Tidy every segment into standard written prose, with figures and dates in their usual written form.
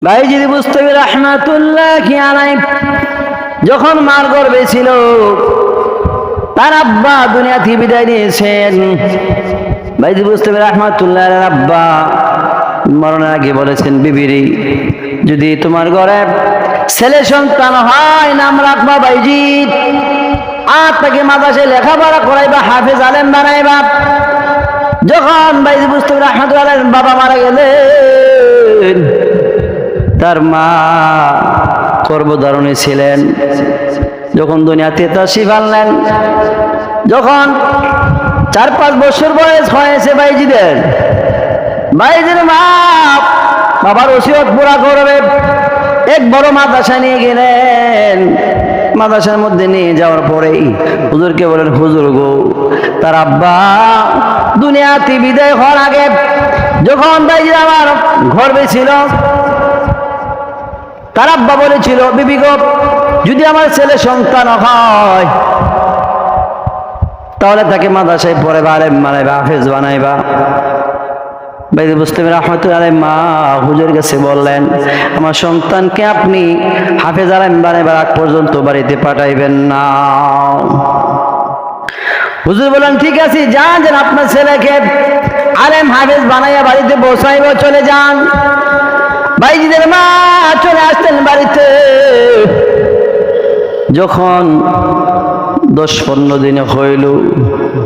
বাইজিদ বুস্তামি রাহমাতুল্লাহি আলাইহি যখন মার গর্ভে ছিল, তার আব্বা দুনিয়া থেকে বিদায় নিয়েছেন। বাইজিদ বুস্তামি রাহমাতুল্লাহি আলাইহির আব্বা মরণের আগে বলেছেন, বিবিরি যদি তোমার ঘরে ছেলে সন্তান হয় নাম রাখবা বাইজিদ, আর তাকে মাদ্রাসায় লেখাপড়া করাইবা, হাফেজ আলেম বানাইবা। যখন বাইজিদ বুস্তামি রাহমাতুল্লাহি আলাইহির বাবা মারা গেলেন, তার মা গর্ভধারণে ছিলেন। যখন দুনিয়াতে তাশরীফ আনলেন, যখন 4-5 বছর বয়স হয়েছে বাইজিদের মা বাবার ওসিয়ত পুরা করবে, এক বড় মাদ্রাসা নিয়ে গেলেন। মাদ্রাসার মধ্যে নিয়ে যাওয়ার পরেই হুজুরকে বলেন, হুজুর গো, তার আব্বা দুনিয়াতে বিদায় হওয়ার আগে যখন বাইজিদ আমার গর্ভে ছিল, তার আব্বা বলেছিল, বিবি গো, যদি আমার ছেলে সন্তান হয় তাহলে তাকে মাদ্রাসায় পড়াইবা, আলেম বানাইবা, হাফেজ বানাইবা। বাইজিদ বুস্তামি রাহমাতুল্লাহি আলাইহি মা হুজুরের কাছে বললেন, আমার সন্তানকে আপনি হাফেজ আলেম বানাইবার আগ পর্যন্ত বাড়িতে পাঠাইবেন না। হুজুর বলেন, ঠিক আছে, যান আপনার ছেলেকে আলেম হাফেজ বানাইয়া বাড়িতে বসাইব, চলে যান। বাইজিদের মা চলে আসতেন বাড়িতে। যখন 10-15 দিন হইল,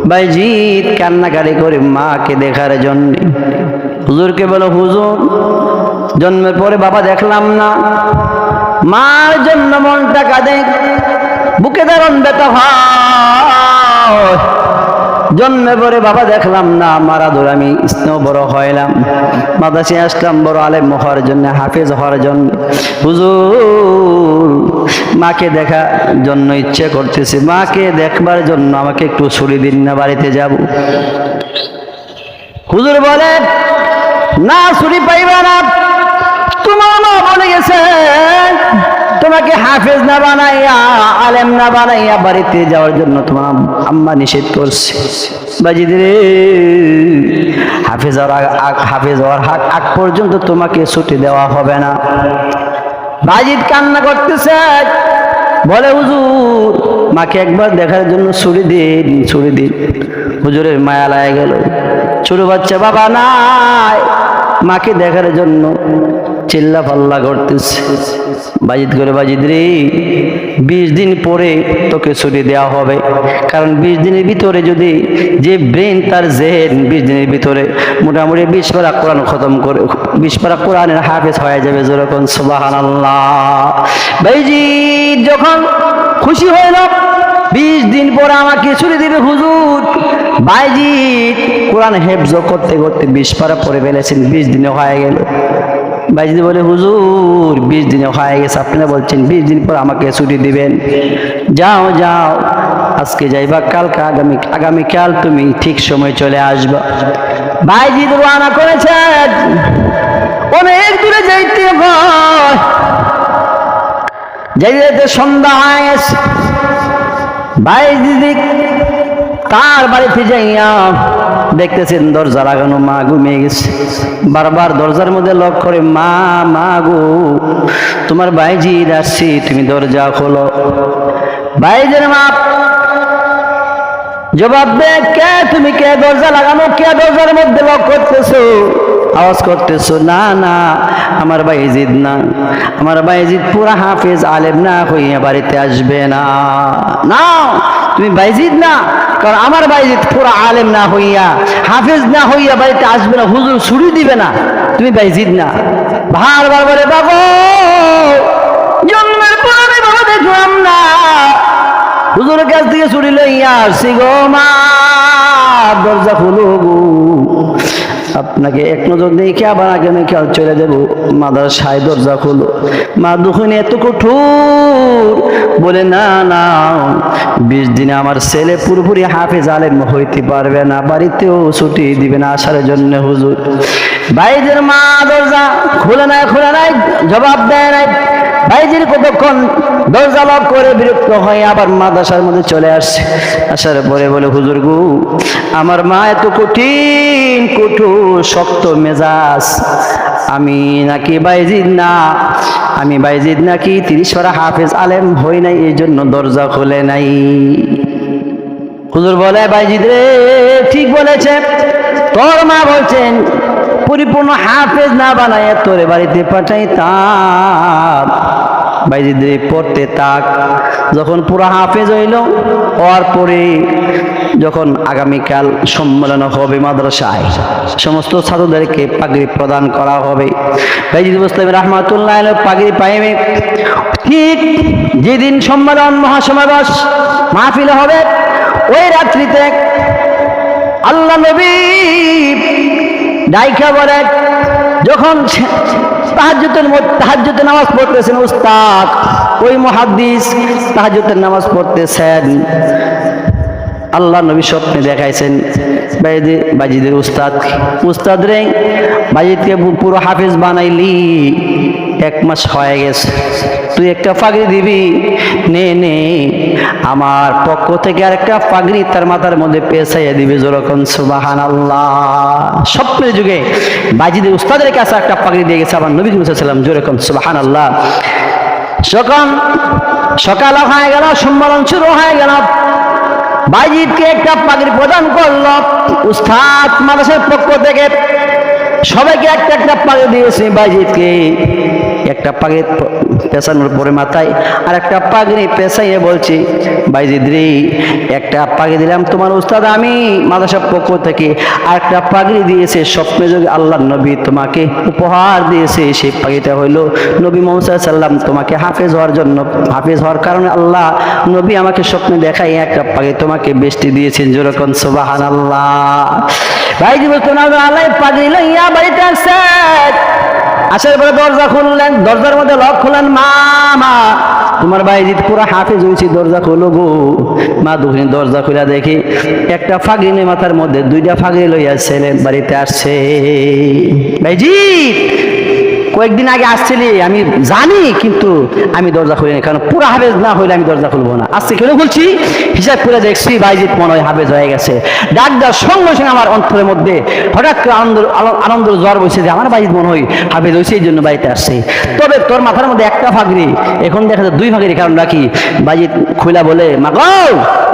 বাইজিদ কান্নাকাটি করে মাকে দেখার জন্য হুজুরকে বলো, হুজুর, জন্মের পরে বাবা দেখলাম না, মার জন্য মনটা কাঁদে, বুকে দারুণ ব্যথা হয়। জন্মের পরে বাবা দেখলাম না, মারা ধরে আমি স্নেহ বড় হইলাম, মাদ্রাসায় আসলাম বড় আলেম হওয়ার জন্য, হাফেজ হওয়ার জন্য। হুজুর, মাকে দেখার জন্য ইচ্ছে করতেছে, মাকে দেখবার জন্য আমাকে একটু ছুটি দিন না, বাড়িতে যাব। হুজুর বলে, না, ছুটি পাইবা না, তোমার মা বলে গেছে তোমাকে হাফেজ না বানাইয়া, আলেম না বানাইয়া বাড়িতে যাওয়ার জন্য তোমার আম্মা নিষেধ করছে। বাইজিদ রে, হাফেজ হওয়ার আগ পর্যন্ত তোমাকে ছুটি দেওয়া হবে না। বাইজিদ কান্না করতেছে, বলে, হুজুর, মাকে একবার দেখার জন্য ছুটি দিন, ছুটি দিন। হুজুরের মায়া লাগে গেল, ছোট বাচ্চা বাবা নাই, মাকে দেখার জন্য চিল্লা পাল্লা করতেছে। বাইজিদ করে, বাইজিদ রে, 20 দিন পরে তোকে ছুটি দেওয়া হবে, কারণ 20 দিনের ভিতরে যদি যে ব্রেন, তার জেহেন 20 দিনের ভিতরে মোটামুটি 20 পারা কোরআন খতম করে, 20 পারা কোরআনের হাফেজ হয়ে যাবে। যেরকম সুবহানাল্লাহ। বাইজিদ যখন খুশি হইল, 20 দিন পরে আমাকে ছুটি দিবে হুজুর। বাইজিদ কোরআন হেফজ করতে করতে 20 পারা পড়ে ফেলেছেন, 20 দিনে হয়ে গেল। বাইজিদ বলে, হুজুর, 20 দিনে হয়ে গেছে, আপনারা বলছেন 20 দিন পর আমাকে ছুটি দিবেন। যাও যাও, আজকে যাইবা, কালকে আগামীকাল তুমি ঠিক সময় চলে আসবা। বাইজিদ রওনা করেছে, অনেক দূরে যাইতে হয়। যাইতে সন্ধ্যা হয়ে গেছে। বাইজিদ তার বাড়িতে যাইয়া দেখতেছেন দরজা লাগানো, মা ঘুমিয়ে গেছে। বারবার দরজার মধ্যে লক করে, মা, মা গো, তোমার বাইজিদ আসছি, তুমি দরজা খোলো। বাইজির মা জবাব দে, কে তুমি, কে দরজা লাগানো, কে দরজার মধ্যে লক করতেছো, আওয়াজ করতেছো? না না, আমার বাইজিদ না, আমার বাইজিদ পুরা হাফেজ আলেম না হইয়া বাড়িতে আসবে না। না, তুমি বাইজিদ না, কারণ আমার বাইজিদ পুরা আলেম না হইয়া, হাফেজ না হইয়া বাড়িতে আসবে না, হুজুর ছুটি দিবে না, তুমি বাইজিদ না। বারবার বলে, বাবা, জন্মের পর আমি বাবা দেখলাম না, হুজুরের কাছ থেকে ছুটি লইয়া আসছি গো, মা দরজা খুলো গো, আপনাকে এক নজর দেখে আবার আগামীকাল চলে যাবো, মাদ্রাসায় দরজা খুলো। মা দুঃখে এত কঠোর, বলে, না না, 20 দিনে আমার ছেলে পুরোপুরি হাফেজ আলেম হইতে পারবে না, বাড়িতেও ছুটি দিবে না আসার জন্য হুজুর। বাইজির মা দরজা খুলে নাই, জবাব দেয় নাই। বাইজির কতক্ষণ দরজা লক করে বিরক্ত হয়ে আবার মাদ্রাসার মধ্যে চলে আসছে। আসার পরে বলে, হুজুর গো, আমার মা এত কঠিন কঠোর শক্ত মেজাজ, আমি নাকি বাইজিদ না, আমি বাইজিদ নাকি 30 পারা হাফেজ আলেম হই নাই, এই জন্য দরজা খুলে নাই। হুজুর বলে, বাইজিদ রে ঠিক বলেছে, তোর মা বলছেন পরিপূর্ণ হাফেজ না বানায় তোরে বাড়িতে পাঠাইতাম। বাইজিদ রে পড়তে তাক, যখন পুরো হাফেজ হইল, হওয়ার পরে যখন আগামীকাল সম্মেলন হবে মাদ্রাসায়, সমস্ত ছাত্রদেরকে পাগড়ি প্রদান করা হবে। বাইজিদ বুস্তামি রাহমাতুল্লাহ আলাইহি পাগড়ি পাইবে। ঠিক যেদিন সম্মেলন মহাসমাবেশ মাহফিল হবে, ওই রাত্রিতে আল্লাহ নবী ডাইকা বলে, যখন তাহাজ্জুদের নামাজ পড়তেছেন উস্তাদ, ওই মুহাদ্দিস তাহাজ্জুদের নামাজ পড়তেছেন, আল্লাহ নবী স্বপ্নে দেখাইছেন বাইজিদের উস্তাদ রে, বাইজিদকে পুরো হাফেজ বানাইলি, 1 মাস হয়ে গেছে, তুই একটা পাগড়ি দিবি, নে নে আমার পক্ষ থেকে আরেকটা পাগড়ি তার মাথার মধ্যে পেঁচাইয়া দিবি। যেরকম সুবহানাল্লাহ। স্বপ্নের যুগে বাইজিদের উস্তাদের কাছে একটা পাগড়ি দিয়ে গেছে আমার নবী সাল্লাল্লাহু আলাইহি ওয়াসাল্লাম। যেরকম সুবহানাল্লাহ। সকাল হয়ে গেল, সম্মেলন শুরু হয়ে গেল, বাইজিদকে একটা পাগড়ি প্রদান করল উস্তাদ মাদ্রাসার পক্ষ থেকে। সবাইকে একটা একটা পাগড়ি দিয়েছে, বাইজিদকে একটা পাগড়ি পেছানোর পরে মাথায় আর একটা পাগড়ি পেছাইয়ে বলছি, বাইজিদ রে একটা পাগড়ি দিলাম তোমার উস্তাদ আমি মাদ্রাসার পক্ষ থেকে, আর একটা পাগড়ি দিয়েছে স্বপ্নে যোগে আল্লাহ নবী তোমাকে উপহার দিয়েছে। সেই পাগড়িটা হইল নবী মুহাম্মদ সাল্লাল্লাহু আলাইহি ওয়াসাল্লাম তোমাকে হাফেজ হওয়ার জন্য, হাফেজ হওয়ার কারণে আল্লাহ নবী আমাকে স্বপ্নে দেখাই একটা পাগড়ি তোমাকে বেশটি দিয়েছেন। যেরকম সুবহানাল্লাহ। বাইজিদ আল্লাহ পাগড়ি লইয়া বাড়িতে আসছে। আসার পরে দরজা খুললেন, দরজার মধ্যে লক খুললেন, মা তোমার বাইজিদ পুরো হাফেজ হয়েছি, দরজা খুলো গো। মা দুখানি দরজা খুলে দেখি একটা ফাগড়ি মাথার মধ্যে 2টা ফাগড়ি লইয়া ছেলের বাড়িতে আসছে। বাইজিদ কয়েকদিন আগে আসছিলি আমি জানি, কিন্তু আমি দরজা খুলিনি, কারণ পুরো হাফেজ না হইলে আমি দরজা খুলবো না। আজকে কেন খুলছি, হিসাব করে দেখছি বাইজিদ মনে হয় হাফেজ হয়ে গেছে। ডাক দেওয়ার সঙ্গে সঙ্গে আমার অন্তরের মধ্যে হঠাৎ করে আনন্দ জ্বর বসে যে আমার বাইজিদ মনে হয় হাফেজ হয়েছে, এই জন্য বাড়িতে আসছে। তবে তোর মাথার মধ্যে একটা ফাগড়ি, এখন দেখা যায় 2 ফাগড়ি, কারণ রাখি। বাইজিদ খুলা বলে, মা গো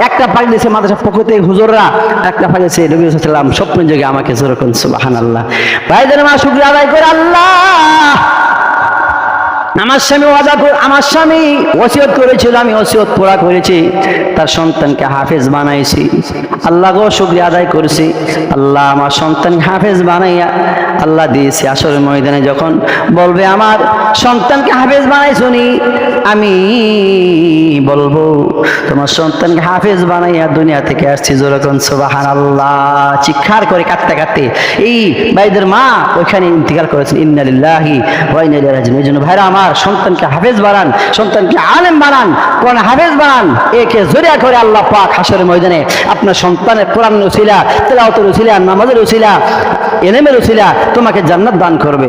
একটা পাগড়ি দিয়েছে মাদ্রাসার পক্ষ থেকে হুজুররা, একটা পাগড়ি দিয়েছে নবী সাল্লাল্লাহু আলাইহি ওয়াসাল্লাম স্বপ্নের যোগে আমাকে। যেরকম সুবহানাল্লাহ। ভাইদের মা শুকরিয়া আদায় করে, আল্লাহ আমার স্বামী ওসিয়ত করেছিল, আমি ওসিয়ত পুরা করেছি, তার সন্তানকে হাফেজ বানাইছি। আল্লাহ গো শুকরিয়া আদায় করেছি। আল্লাহ আমার সন্তান হাফেজ বানাইয়া আল্লাহ দিয়েছে। আসরের ময়দানে যখন বলবে আমার সন্তানকে হাফেজ বানাইছনি, আমি বলবো তোমার সন্তানকে হাফেজ বানাইয়া দুনিয়া থেকে আসছি। যেরকম সুবহানাল্লাহ। চিৎকার করে কাঁদতে কাঁদতে এই ভাইদের মা ওইখানে ইন্তিকাল করেছেন। ইন্না লিল্লাহি ওয়া ইন্না ইলাইহি রাজিউন। এই জন্য ভাইরা আমার সন্তানকে হাফেজ বানান, সন্তানকে আলেম বানান, কোরআন হাফেজ বানান। একে জরিয়া করে আল্লাহ পাক হাশরের ময়দানে আপনার সন্তানের কোরআনের উসিলা, তেলাওয়াতের উসিলা, নামাজের উসিলা, ইলমের উসিলা তোমাকে জান্নাত দান করবে।